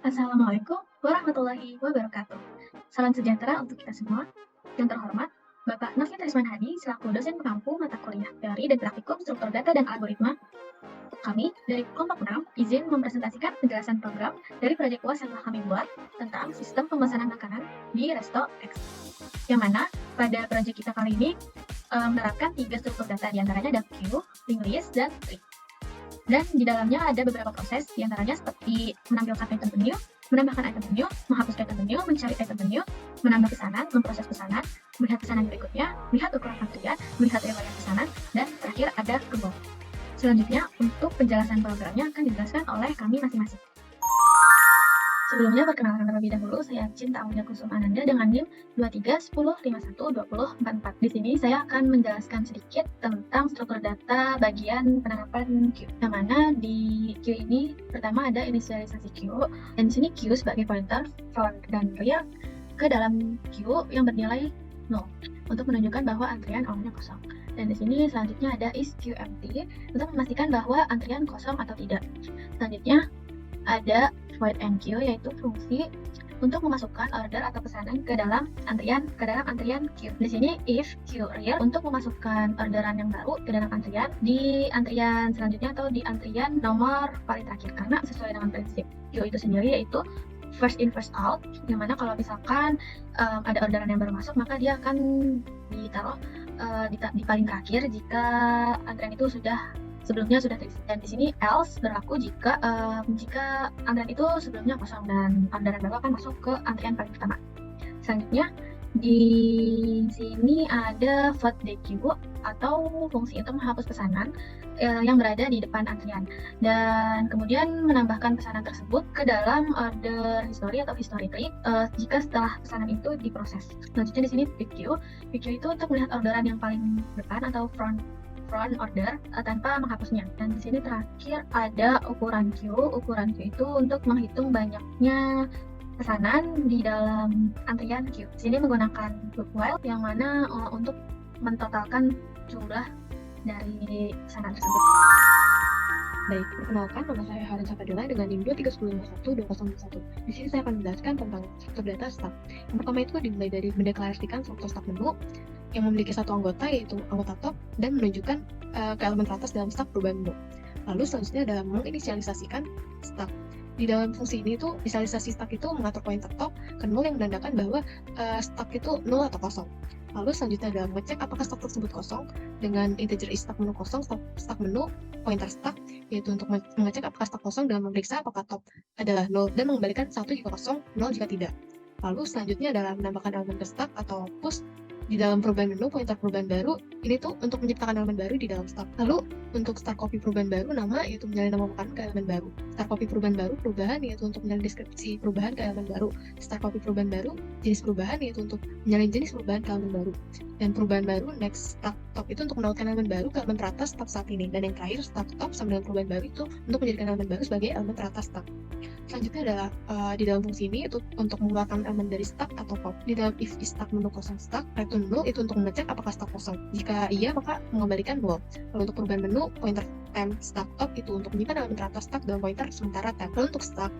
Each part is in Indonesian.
Assalamualaikum warahmatullahi wabarakatuh. Salam sejahtera untuk kita semua. Yang terhormat, Bapak Novi Trisman Hadi selaku dosen pengampu mata kuliah teori dan praktikum struktur data dan algoritma. Kami dari kelompok 6 izin mempresentasikan penjelasan program dari proyek UAS yang telah kami buat tentang sistem pemesanan makanan di Resto X. Yang mana pada proyek kita kali ini menerapkan 3 struktur data, diantaranya ada queue, linked list, dan tree. Dan di dalamnya ada beberapa proses, diantaranya seperti menampilkan item menu, menambahkan item menu, menghapuskan item menu, mencari item menu, menambah pesanan, memproses pesanan, melihat pesanan berikutnya, melihat ukuran antrian, melihat riwayat pesanan, dan terakhir ada kebot. Selanjutnya, untuk penjelasan programnya akan dijelaskan oleh kami masing-masing. Sebelumnya, perkenalkan terlebih dahulu, saya Cinta Aulia Kusuma Ananda dengan NIM 2310512044. Di sini saya akan menjelaskan sedikit tentang struktur data bagian penerapan queue. Yang mana di queue ini pertama ada inisialisasi queue, dan di sini queue sebagai pointer front dan rear ke dalam queue yang bernilai 0 untuk menunjukkan bahwa antrian awalnya kosong. Dan di sini selanjutnya ada is queue empty untuk memastikan bahwa antrian kosong atau tidak. Selanjutnya ada void enqueue, yaitu fungsi untuk memasukkan order atau pesanan ke dalam antrian queue. Di sini if queue real untuk memasukkan orderan yang baru ke dalam antrian di antrian selanjutnya atau di antrian nomor paling terakhir, karena sesuai dengan prinsip queue itu sendiri yaitu first in first out, yang mana kalau misalkan ada orderan yang baru masuk maka dia akan ditaruh di paling terakhir jika antrian itu sebelumnya sudah terisi. Dan di sini else berlaku jika antrian itu sebelumnya kosong dan orderan baru akan masuk ke antrian paling pertama. Selanjutnya di sini ada void queue atau fungsi untuk menghapus pesanan yang berada di depan antrian, dan kemudian menambahkan pesanan tersebut ke dalam order history atau historically jika setelah pesanan itu diproses. Selanjutnya di sini pick queue itu untuk melihat orderan yang paling depan atau front order tanpa menghapusnya. Dan di sini terakhir ada ukuran queue. Ukuran queue itu untuk menghitung banyaknya pesanan di dalam antrian queue. Di sini menggunakan loop while yang mana untuk mentotalkan jumlah dari pesanan tersebut. Baik, perkenalkan nama saya Harin Safadila dengan NIM 23101201. Di sini saya akan menjelaskan tentang struktur data stack. Yang pertama itu dimulai dari mendeklarasikan struktur stack menu yang memiliki satu anggota, yaitu anggota top, dan menunjukkan ke elemen teratas dalam stack perubahan menu. Lalu selanjutnya adalah menginisialisasikan stack. Di dalam fungsi ini tuh inisialisasi stack itu mengatur pointer top ke 0 yang menandakan bahwa stack itu 0 atau kosong. Lalu selanjutnya adalah mengecek apakah stack tersebut kosong dengan integer is stack menu kosong, stack menu pointer stack, yaitu untuk mengecek apakah stack kosong dan memeriksa apakah top adalah 0 dan mengembalikan 1 jika kosong, 0 jika tidak. Lalu selanjutnya adalah menambahkan elemen ke stack atau push di dalam perubahan menu pointer perubahan baru. Ini tuh untuk menciptakan elemen baru di dalam stack. Lalu untuk start copy perubahan baru, nama yaitu menyalin nama makanan ke elemen baru. Start copy perubahan baru, perubahan yaitu untuk menyalin deskripsi perubahan ke elemen baru. Start copy perubahan baru, jenis perubahan yaitu untuk menyalin jenis perubahan ke elemen baru. Dan perubahan baru next stack top itu untuk menautkan elemen baru ke elemen teratas stack saat ini. Dan yang terakhir stack top sama dengan perubahan baru itu untuk menjadikan elemen baru sebagai elemen teratas stack. Selanjutnya adalah di dalam fungsi ini itu untuk mengeluarkan elemen dari stack atau pop. Di dalam if is stack menu kosong stack, return 0 itu untuk mengecek apakah stack kosong. Jika iya maka mengembalikan 0. Lalu untuk perubahan menu pointer temp stack top itu untuk menyimpan elemen teratas stack dalam pointer sementara temp. Lalu untuk stack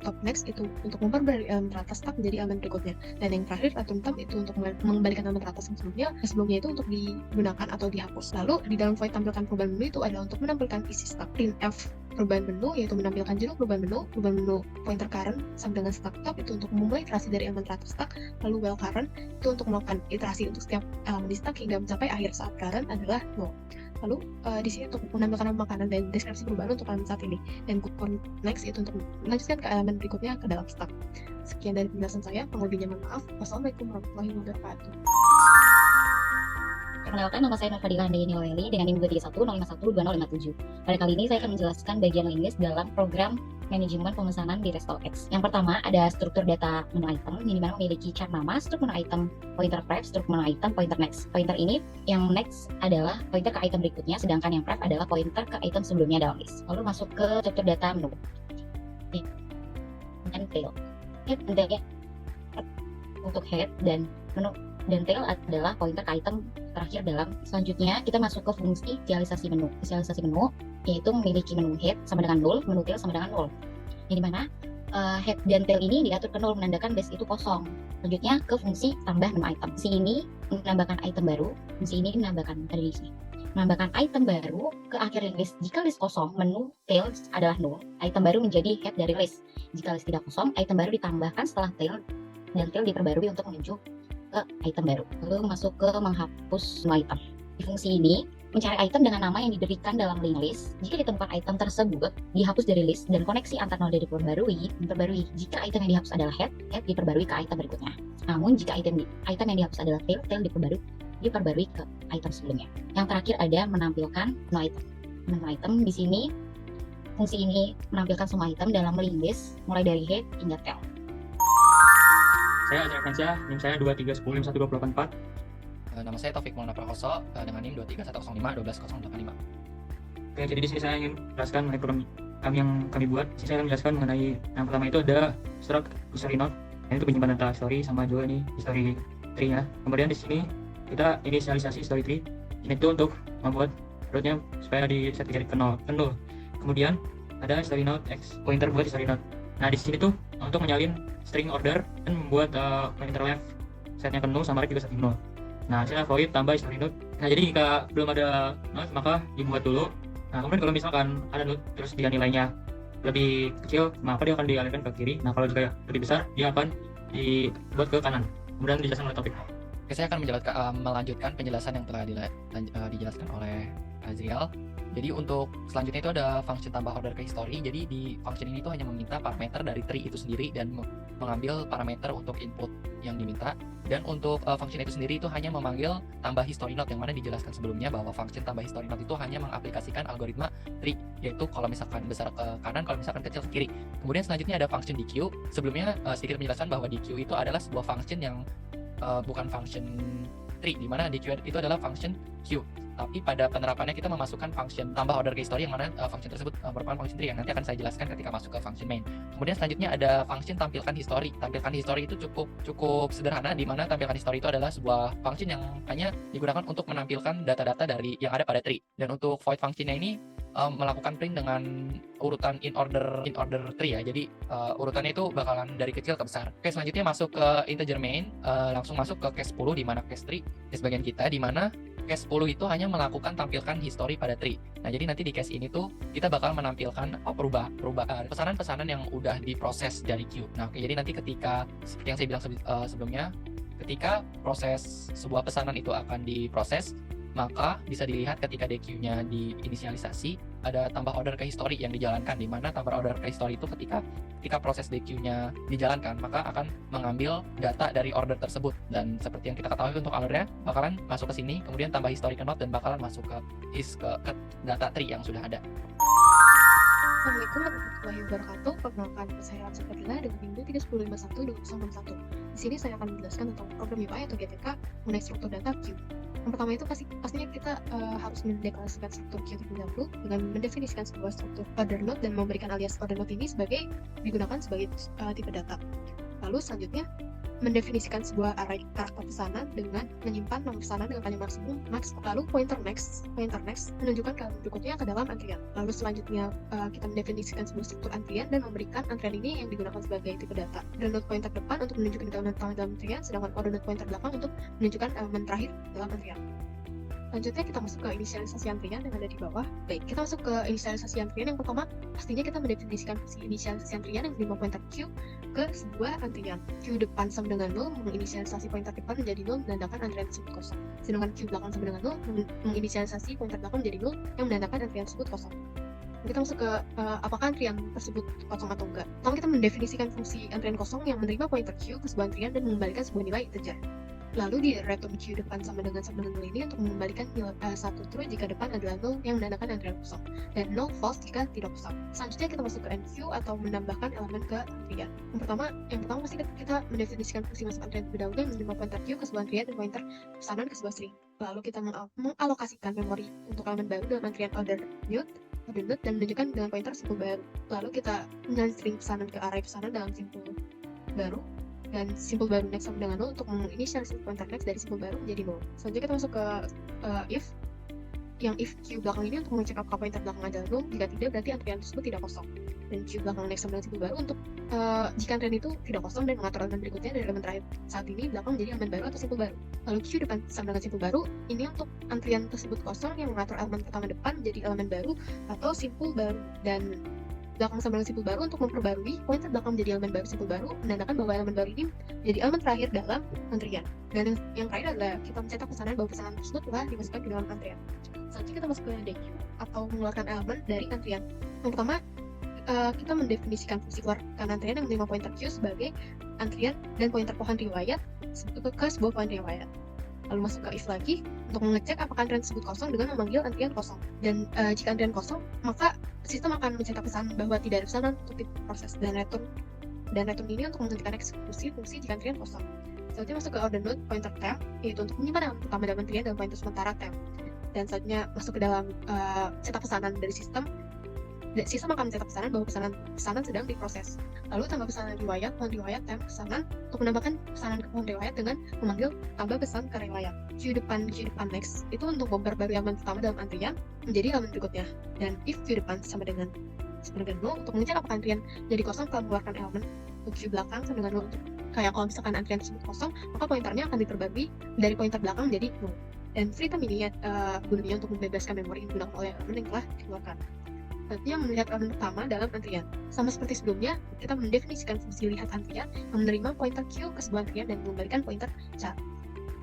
top next itu untuk memperbarui elemen teratas stack menjadi elemen berikutnya. Dan yang terakhir return temp itu untuk mengembalikan elemen teratas yang sebelumnya itu untuk digunakan atau dihapus. Lalu di dalam void tampilkan perubahan menu itu adalah untuk menampilkan isi stack. Printf perubahan menu yaitu menampilkan judul perubahan menu pointer current sama dengan stack top itu untuk memulai iterasi dari elemen teratas stack. Lalu while current itu untuk melakukan iterasi untuk setiap elemen di stack hingga mencapai akhir saat current adalah 0. Lalu di sini untuk menampilkan nama makanan dan deskripsi perubahan untuk elemen saat ini, dan next itu untuk melanjutkan ke elemen berikutnya ke dalam stack. Sekian dari penjelasan saya, pengelebihnya mohon maaf. Wassalamualaikum warahmatullahi wabarakatuh. Perkenalkan, nama saya Nurfadila Handayani Leli dengan NIM 231051257. Pada kali ini saya akan menjelaskan bagian links dalam program manajemen pemesanan di Resto X. Yang pertama ada struktur data menu item, yang dimana memiliki char nama, struktur menu item, pointer prep, struktur menu item, pointer next. Pointer ini yang next adalah pointer ke item berikutnya, sedangkan yang prep adalah pointer ke item sebelumnya dalam list. Lalu masuk ke struktur data menu dan tail. Head dan untuk head dan menu dan tail adalah pointer ke item terakhir dalam. Selanjutnya kita masuk ke fungsi inisialisasi menu yaitu memiliki menu head sama dengan 0, menu tail sama dengan 0, yang dimana head dan tail ini diatur ke 0 menandakan base itu kosong. Selanjutnya ke fungsi tambah 6 item. Fungsi ini menambahkan item baru, fungsi ini menambahkan tadi di sini. Menambahkan item baru ke akhir list. Jika list kosong, menu tail adalah 0, item baru menjadi head dari list. Jika list tidak kosong, item baru ditambahkan setelah tail dan tail diperbarui untuk menuju ke item baru. Lalu masuk ke menghapus semua item. Di fungsi ini, mencari item dengan nama yang diberikan dalam link list. Jika ditemukan item tersebut dihapus dari list dan koneksi antar node diperbarui. Jika item yang dihapus adalah head diperbarui ke item berikutnya. Namun jika item yang dihapus adalah tail diperbarui ke item sebelumnya. Yang terakhir ada menampilkan menu item. Menu item di sini, fungsi ini menampilkan semua item dalam link list mulai dari head hingga tail. Saya Azra Fransyah, NIM saya 23105124. Nama saya Taufik Maulana Prakoso dengan NIM 23105 12085. Oke, jadi di sini saya ingin jelaskan mengenai program kami buat. Di sini saya akan menjelaskan mengenai yang pertama itu ada struct history node. Ini itu penyimpan data story sama juga ini history tree-nya. Kemudian di sini kita inisialisasi story tree. Ini itu untuk membuat rootnya supaya di set jadi ke 0. Kemudian ada story node x pointer buat history node. Nah di sini tuh untuk menyalin string order dan membuat pointer left setnya ke 0 sama right juga set 0. Nah sini void tambah history node. Nah jadi jika belum ada node maka dibuat dulu. Nah kemudian kalau misalkan ada node terus dia nilainya lebih kecil maka dia akan dialihkan ke kiri. Nah kalau juga lebih besar dia akan dibuat ke kanan. Kemudian dijelaskan oleh topik. Oke, saya akan melanjutkan penjelasan yang telah dijelaskan oleh Azriel. Jadi untuk selanjutnya itu ada function tambah order ke history. Jadi di function ini tuh hanya meminta parameter dari tree itu sendiri dan mengambil parameter untuk input yang diminta. Dan untuk function itu sendiri itu hanya memanggil tambah history node, yang mana dijelaskan sebelumnya bahwa function tambah history node itu hanya mengaplikasikan algoritma tree, yaitu kalau misalkan besar ke kanan, kalau misalkan kecil ke kiri. Kemudian selanjutnya ada function DQ. Sebelumnya sedikit menjelaskan bahwa DQ itu adalah sebuah function yang bukan function tree, di mana DQ itu adalah function queue. Tapi pada penerapannya kita memasukkan function tambah order ke history, yang mana function tersebut merupakan function tree yang nanti akan saya jelaskan ketika masuk ke function main. Kemudian selanjutnya ada function tampilkan history. Tampilkan history itu cukup sederhana, di mana tampilkan history itu adalah sebuah function yang hanya digunakan untuk menampilkan data-data dari yang ada pada tree. Dan untuk void functionnya ini melakukan print dengan urutan in order tree ya. Jadi urutannya itu bakalan dari kecil ke besar. Oke, selanjutnya masuk ke integer main, langsung masuk ke case 10 di mana case tree case bagian kita, di mana case 10 itu hanya melakukan tampilkan history pada tree. Nah, jadi nanti di case ini tuh kita bakal menampilkan perubahan pesanan-pesanan yang udah diproses dari queue. Nah, oke, jadi nanti ketika seperti yang saya bilang sebelumnya, ketika proses sebuah pesanan itu akan diproses, maka bisa dilihat ketika DQ-nya diinisialisasi ada tambah order ke history yang dijalankan, di mana tambah order ke history itu ketika proses DQ-nya dijalankan maka akan mengambil data dari order tersebut, dan seperti yang kita ketahui untuk alurnya bakalan masuk ke sini, kemudian tambah history ke node dan bakalan masuk ke data tree yang sudah ada. Assalamualaikum warahmatullahi wabarakatuh. Perkenalkan, saya Ramsa Fadila dengan NIM 310512061. Di sini saya akan menjelaskan tentang program UI atau GTK mengenai struktur data queue. Yang pertama itu pastinya kita harus mendeklarasikan struktur queue terlebih dahulu dengan mendefinisikan sebuah struktur order node dan memberikan alias order node ini digunakan sebagai tipe data. Lalu selanjutnya mendefinisikan sebuah array karakter pesanan dengan menyimpan nomor pesanan dengan panjang maksimum max, lalu pointer next menunjukkan kalimat berikutnya ke dalam antrian. Lalu selanjutnya kita mendefinisikan sebuah struktur antrian dan memberikan antrian ini yang digunakan sebagai tipe data. Order node pointer depan untuk menunjukkan elemen dalam antrian, sedangkan order node pointer belakang untuk menunjukkan elemen terakhir dalam antrian. Selanjutnya kita masuk ke inisialisasi antrian yang ada di bawah. Baik, kita masuk ke inisialisasi antrian. Yang pertama, pastinya kita mendefinisikan fungsi inisialisasi antrian yang menerima pointer Q ke sebuah antrian. Q depan sama dengan 0 menginisialisasi pointer depan menjadi 0 menandakan antrian tersebut kosong. Sedangkan Q belakang sama dengan 0 menginisialisasi pointer belakang menjadi 0 yang menandakan antrian tersebut kosong. Kita masuk ke apakah antrian tersebut kosong atau enggak. Pertama kita mendefinisikan fungsi antrian kosong yang menerima pointer Q ke sebuah antrian dan mengembalikan sebuah nilai integer. Lalu di return Q depan sama dengan 0 ini untuk mengembalikan nilai 1 true jika depan adalah 0 yang menandakan antrian kosong, dan 0 false jika tidak kosong. Selanjutnya kita masuk ke NQ atau menambahkan elemen ke antrian. Yang pertama pasti kita mendefinisikan fungsi masuk antrian terlebih dahulu yang menerima pointer Q ke sebuah antrian dan pointer pesanan ke sebuah string. Lalu kita mengalokasikan memori untuk elemen baru dalam antrian order node dan menunjukkan dengan pointer simpul baru. Lalu kita menyalin string pesanan ke array pesanan dalam simpul baru, dan simpul baru next sama dengan 0 untuk menginisialisasi pointer next dari simpul baru menjadi 0. Selanjutnya kita masuk ke if, yang if Q belakang ini untuk mengecek apakah pointer belakang adalah 0, jika tidak berarti antrian tersebut tidak kosong. dan queue belakang next sama dengan simpul baru untuk jika antrian itu tidak kosong dan mengatur elemen berikutnya dari elemen terakhir saat ini belakang menjadi elemen baru atau simpul baru. Lalu queue depan sama dengan simpul baru, ini untuk antrian tersebut kosong yang mengatur elemen pertama depan menjadi elemen baru atau simpul baru, dan belakang sama dengan simpul baru untuk memperbarui pointer belakang menjadi elemen baru simpul baru menandakan bahwa elemen baru ini menjadi elemen terakhir dalam antrian. Dan yang terakhir adalah kita mencetak pesanan bahwa pesanan tersebut telah dimasukkan ke dalam antrian. Selanjutnya kita masuk ke DQ atau mengeluarkan elemen dari antrian. Yang pertama, kita mendefinisikan fungsi keluarkan antrian yang menerima pointer queue sebagai antrian dan pointer pohon riwayat ke sebuah pohon riwayat. Lalu masuk ke if lagi untuk mengecek apakah antrian tersebut kosong dengan memanggil antrian kosong. Dan jika antrian kosong, maka sistem akan mencetak pesan bahwa tidak ada pesanan untuk diproses dan return ini untuk menghentikan eksekusi fungsi jika antrian kosong. Selanjutnya masuk ke order node pointer temp, yaitu untuk menyimpan elemen pertama dalam antrian dalam pointer sementara temp. Dan selanjutnya masuk ke dalam cetak pesanan dari sistem. Sistem akan mencetak pesanan bahwa pesanan sedang diproses. Lalu tambah pesanan riwayat, pohon riwayat, temp pesanan untuk menambahkan pesanan ke pohon riwayat dengan memanggil tambah pesan ke riwayat. Queue depan next itu untuk memperbarui elemen pertama dalam antrian menjadi elemen berikutnya. Dan if queue depan sama dengan 0 untuk mengecek apakah antrian jadi kosong telah mengeluarkan elemen. Untuk queue belakang sama dengan 0 untuk kayak kalau misalkan antrian tersebut kosong, maka pointernya akan diperbarui dari pointer belakang menjadi 0. Dan free time ini gunanya untuk membebaskan memori yang digunakan oleh elemen yang telah dikeluarkan. Selanjutnya melihat elemen pertama dalam antrian. Sama seperti sebelumnya, kita mendefinisikan fungsi lihat antrian yang menerima pointer queue ke sebuah antrian dan mengembalikan pointer char.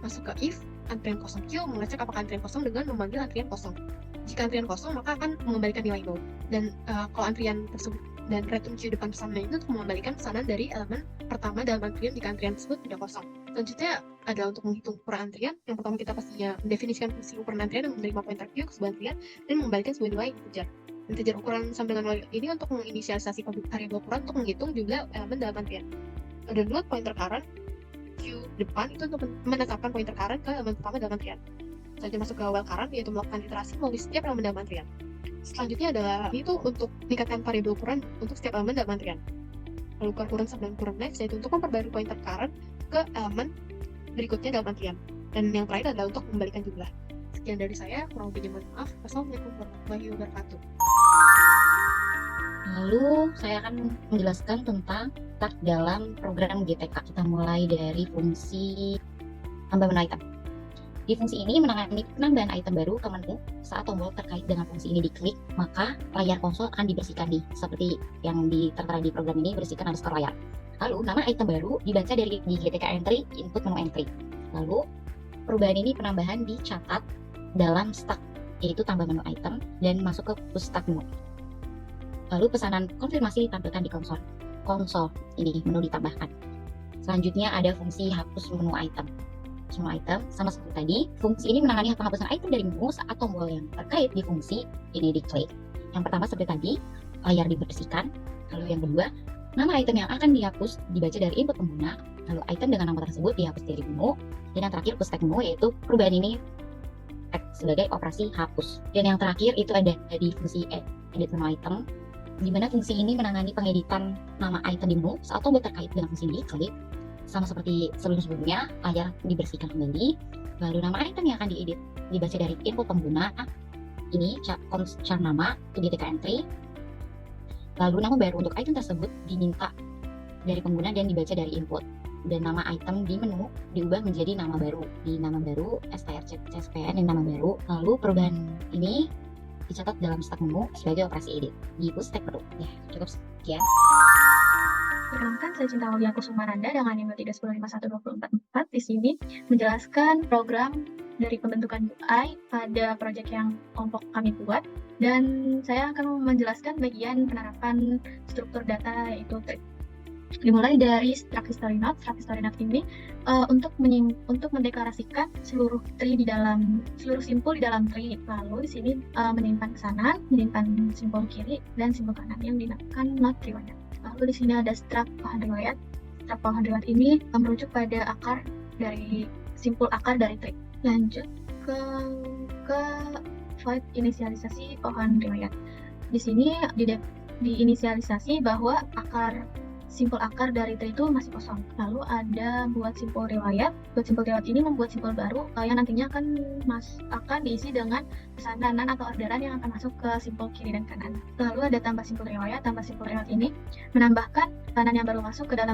Masuk ke if antrian kosong queue, mengecek apakah antrian kosong dengan memanggil antrian kosong. Jika antrian kosong, maka akan mengembalikan nilai 0. Dan kalau antrian tersebut dan return queue depan pesanan itu untuk mengembalikan pesanan dari elemen pertama dalam antrian jika antrian tersebut tidak kosong. Selanjutnya adalah untuk menghitung ukuran antrian. Yang pertama kita pastinya mendefinisikan fungsi ukuran antrian yang menerima pointer queue ke sebuah antrian dan mengembalikan sebuah nilai integer. Integer ukuran sama dengan nol ini untuk menginisialisasi variabel ukuran untuk menghitung jumlah elemen dalam antrian. Ada node pointer current queue depan itu untuk menetapkan pointer current ke elemen pertama dalam antrian. Selanjutnya masuk ke while current, yaitu melakukan iterasi melalui setiap elemen dalam antrian. Selanjutnya adalah itu untuk meningkatkan variabel ukuran untuk setiap elemen dalam antrian. Lalu current sama dengan current next, yaitu untuk memperbarui pointer current ke elemen berikutnya dalam antrian. Dan yang terakhir adalah untuk membalikan jumlah. Sekian dari saya, kurang lebihnya mohon maaf. Wassalamualaikum warahmatullahi wabarakatuh. Lalu saya akan menjelaskan tentang start dalam program GTK. Kita mulai dari fungsi tambah menu item. Di fungsi ini menangani penambahan item baru ke menu. Saat tombol terkait dengan fungsi ini diklik, maka layar konsol akan dibersihkan seperti yang tertera di program ini, bersihkan underscore layar. Lalu nama item baru dibaca dari di GTK entry, input menu entry. Lalu perubahan ini penambahan dicatat dalam stack, yaitu tambah menu item dan masuk ke push start menu. Lalu pesanan konfirmasi ditampilkan di konsol ini menu ditambahkan. Selanjutnya ada fungsi hapus menu item. Semua item sama seperti tadi, fungsi ini menangani penghapusan item dari menu saat tombol yang terkait di fungsi ini diklik. Yang pertama seperti tadi, layar dibersihkan. Lalu yang kedua, nama item yang akan dihapus dibaca dari input pengguna. Lalu item dengan nama tersebut dihapus dari menu. Dan yang terakhir push tag menu, yaitu perubahan ini sebagai operasi hapus. Dan yang terakhir itu ada di fungsi edit menu item, di mana fungsi ini menangani pengeditan nama item di menu saat tombol terkait dengan fungsi ini diklik. Sama seperti sebelum-sebelumnya, layar dibersihkan kembali. Lalu nama item yang akan diedit dibaca dari input pengguna. Ini char nama to GTK entry. Lalu nama baru untuk item tersebut diminta dari pengguna dan dibaca dari input. Dan nama item di menu diubah menjadi nama baru. Di nama baru strcspn dan nama baru. Lalu perubahan ini dicatat dalam stack menu sebagai operasi edit di push tag menu. Ya, cukup sekian. Perkenalkan, saya Cinta Aulia Kusumaranda dengan NIM 310512444 di sini menjelaskan program dari pembentukan UI pada proyek yang kelompok kami buat, dan saya akan menjelaskan bagian penerapan struktur data yaitu tree. Dimulai dari struct history node. Struct history node ini untuk mendeklarasikan seluruh simpul di dalam tree. Lalu di sini menyimpan pesanan, menyimpan simpul kiri dan simpul kanan yang dinamakan node riwayat. Lalu di sini ada struct pohon riwayat. Struct pohon riwayat ini merujuk pada simpul akar dari tree. Lanjut ke void inisialisasi pohon riwayat. Di sini diinisialisasi bahwa akar simpel akar dari tree itu masih kosong. Lalu ada buat simpel riwayat. Buat simpel riwayat ini membuat simpel baru yang nantinya akan diisi dengan pesanan atau orderan yang akan masuk ke simpel kiri dan kanan. Lalu ada tambah simpel riwayat. Tambah simpel riwayat ini menambahkan pesanan yang baru masuk ke dalam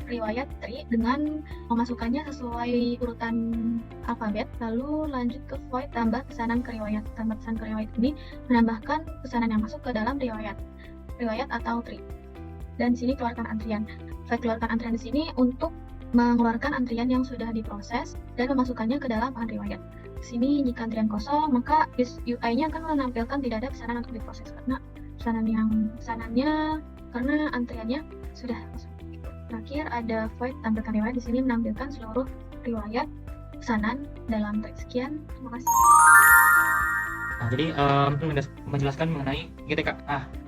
riwayat tree dengan memasukkannya sesuai urutan alfabet. Lalu lanjut ke void tambah pesanan ke riwayat. Tambah pesanan ke riwayat ini menambahkan pesanan yang masuk ke dalam riwayat atau tree. Dan di sini keluarkan antrian. Void keluarkan antrian di sini untuk mengeluarkan antrian yang sudah diproses dan memasukkannya ke dalam bahan riwayat. Di sini jika antrian kosong, maka UI-nya akan menampilkan tidak ada pesanan untuk diproses karena karena antriannya sudah kosong. Terakhir ada void tampilkan riwayat. Di sini menampilkan seluruh riwayat pesanan dalam teks. Sekian, terima kasih. Nah, jadi menjelaskan mengenai GTK.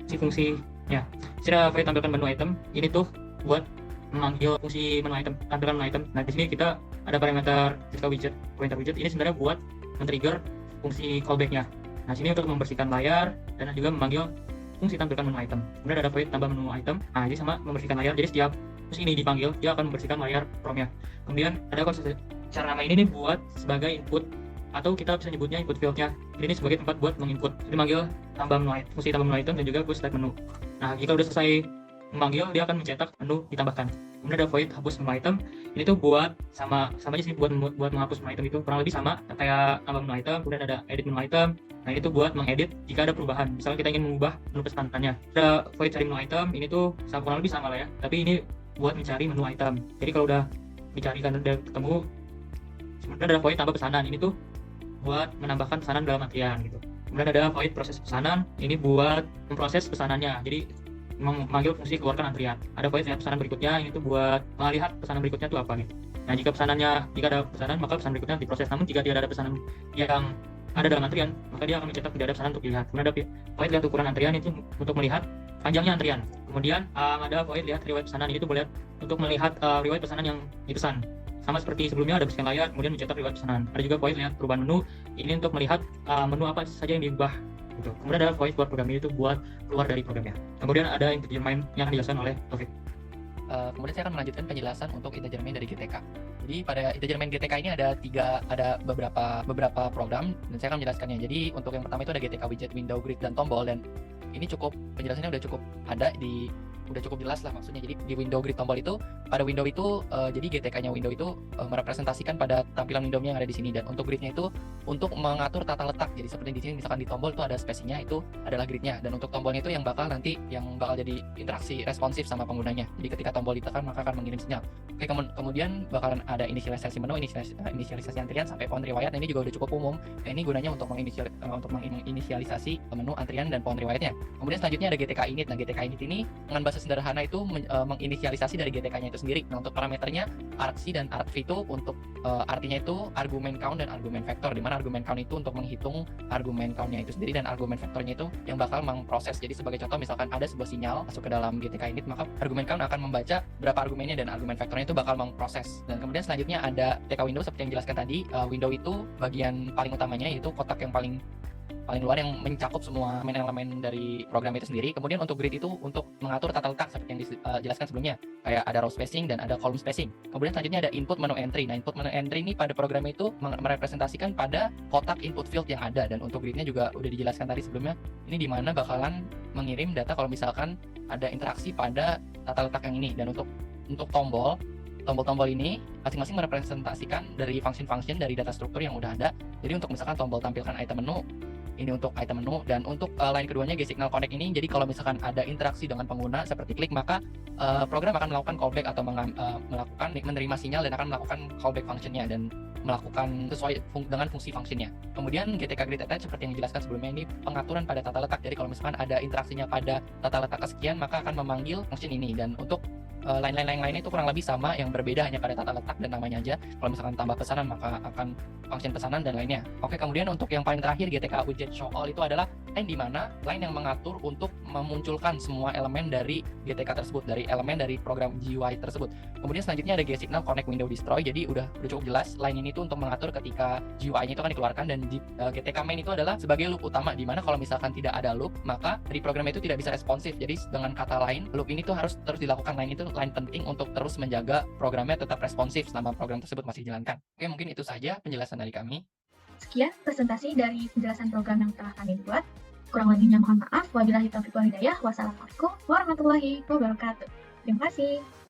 Si fungsinya. Secara void tampilkan menu item ini tuh buat memanggil fungsi menu item, tampilkan menu item. Nah, di sini kita ada parameter widget, pointer widget. Ini sebenarnya buat men-trigger fungsi callback-nya. Nah, sini untuk membersihkan layar dan juga memanggil fungsi tampilkan menu item. Kemudian ada void tambah menu item. Nah, ini sama membersihkan layar. Jadi setiap fungsi ini dipanggil, dia akan membersihkan layar from-nya. Kemudian ada cara nama ini nih buat sebagai input atau kita bisa nyebutnya input field-nya. Jadi ini sebagai tempat buat menginput. Jadi manggil fungsi tambah menu item dan juga push start menu. Nah, jika udah selesai memanggil, dia akan mencetak menu ditambahkan. Kemudian ada void hapus menu item. Ini tuh buat sama aja sih buat menghapus menu item itu kurang lebih sama kayak tambah menu item. Kemudian ada edit menu item. Nah, ini tuh buat mengedit jika ada perubahan. Misalnya kita ingin mengubah menu pesanannya. Ada void cari menu item. Ini tuh kurang lebih sama lah ya. Tapi ini buat mencari menu item. Jadi kalau udah dicari kan udah ketemu. Kemudian ada void tambah pesanan. Ini tuh buat menambahkan pesanan dalam antrian gitu. Kemudian ada void proses pesanan, ini buat memproses pesanannya. Jadi memanggil fungsi keluarkan antrian. Ada void lihat pesanan berikutnya, ini tuh buat melihat pesanan berikutnya itu apa gitu. Nah, jika ada pesanan maka pesanan berikutnya diproses. Namun jika tidak ada pesanan yang ada dalam antrian, maka dia akan mencetak tidak ada pesanan untuk dilihat. Kemudian ada void lihat ukuran antrian, itu untuk melihat panjangnya antrian. Kemudian ada void lihat riwayat pesanan, ini tuh untuk melihat riwayat pesanan yang dipesan. Sama seperti sebelumnya ada bersihkan layar, kemudian mencetak riwayat pesanan. Ada juga void lihat perubahan menu, ini untuk melihat menu apa saja yang diubah gitu. Kemudian ada void keluar program, ini itu buat keluar dari programnya. Kemudian ada integer main yang akan dijelaskan oleh Taufik. Kemudian saya akan melanjutkan penjelasan untuk integer main dari GTK. Jadi pada integer main GTK ini ada beberapa program dan saya akan menjelaskannya. Jadi untuk yang pertama itu ada GTK widget, window, grid, dan tombol, dan ini penjelasannya udah cukup jelas lah maksudnya. Jadi di window, grid, tombol itu pada window itu jadi GTK-nya window itu merepresentasikan pada tampilan window-nya yang ada di sini, dan untuk grid-nya itu untuk mengatur tata letak. Jadi seperti di sini misalkan di tombol itu ada spacing-nya, itu adalah grid-nya, dan untuk tombolnya itu yang bakal jadi interaksi responsif sama penggunanya. Jadi ketika tombol ditekan maka akan mengirim sinyal. Oke, kemudian bakalan ada inisialisasi menu, inisialisasi antrian sampai pohon riwayat. Nah, ini juga udah cukup umum. Nah, ini gunanya untuk menginisialisasi menu antrian dan pohon riwayatnya. Kemudian selanjutnya ada GTK init. Nah, GTK init ini dengan bahasa sederhana itu menginisialisasi dari GTK-nya itu sendiri. Nah, untuk parameternya argc dan argv itu untuk artinya itu argumen count dan argumen vektor, di mana argumen count itu untuk menghitung argumen count-nya itu sendiri dan argumen vektornya itu yang bakal memproses. Jadi sebagai contoh misalkan ada sebuah sinyal masuk ke dalam GTK init, maka argumen count akan membaca berapa argumennya dan argumen vektornya itu bakal memproses. Dan kemudian selanjutnya ada TK window seperti yang dijelaskan tadi. Window itu bagian paling utamanya yaitu kotak yang paling luar yang mencakup semua elemen dari program itu sendiri. Kemudian untuk grid itu untuk mengatur tata letak seperti yang dijelaskan sebelumnya, kayak ada row spacing dan ada column spacing. Kemudian selanjutnya ada input menu entry. Nah, input menu entry ini pada program itu merepresentasikan pada kotak input field yang ada, dan untuk gridnya juga udah dijelaskan tadi sebelumnya. Ini di mana bakalan mengirim data kalau misalkan ada interaksi pada tata letak yang ini. Dan untuk tombol-tombol ini masing-masing merepresentasikan dari function-function dari data struktur yang udah ada. Jadi untuk misalkan tombol tampilkan item menu, ini untuk item menu, dan untuk line keduanya gsignal connect ini, jadi kalau misalkan ada interaksi dengan pengguna seperti klik, maka program akan melakukan callback atau melakukan menerima sinyal dan akan melakukan callback functionnya dan melakukan sesuai dengan fungsi functionnya. Kemudian GTK grid attach seperti yang dijelaskan sebelumnya, ini pengaturan pada tata letak. Jadi kalau misalkan ada interaksinya pada tata letak kesekian, maka akan memanggil function ini. Dan untuk line-line lainnya itu kurang lebih sama, yang berbeda hanya pada tata letak dan namanya aja. Kalau misalkan tambah pesanan maka akan function pesanan dan lainnya. Oke, kemudian untuk yang paling terakhir GTK widget get show all itu adalah line di mana line yang mengatur untuk memunculkan semua elemen dari GTK tersebut, dari elemen dari program GUI tersebut. Kemudian selanjutnya ada get signal connect window destroy. Jadi udah cukup jelas line ini tuh untuk mengatur ketika GUI-nya itu akan dikeluarkan, dan GTK main itu adalah sebagai loop utama, di mana kalau misalkan tidak ada loop maka dari program itu tidak bisa responsif. Jadi dengan kata lain, loop ini tuh harus terus dilakukan. Line itu line penting untuk terus menjaga programnya tetap responsif selama program tersebut masih dijalankan. Oke, mungkin itu saja penjelasan dari kami. Sekian presentasi dari penjelasan program yang telah kami buat. Kurang lebihnya mohon maaf. Wabillahi taufiq wal hidayah. Wassalamualaikum warahmatullahi wabarakatuh. Terima kasih.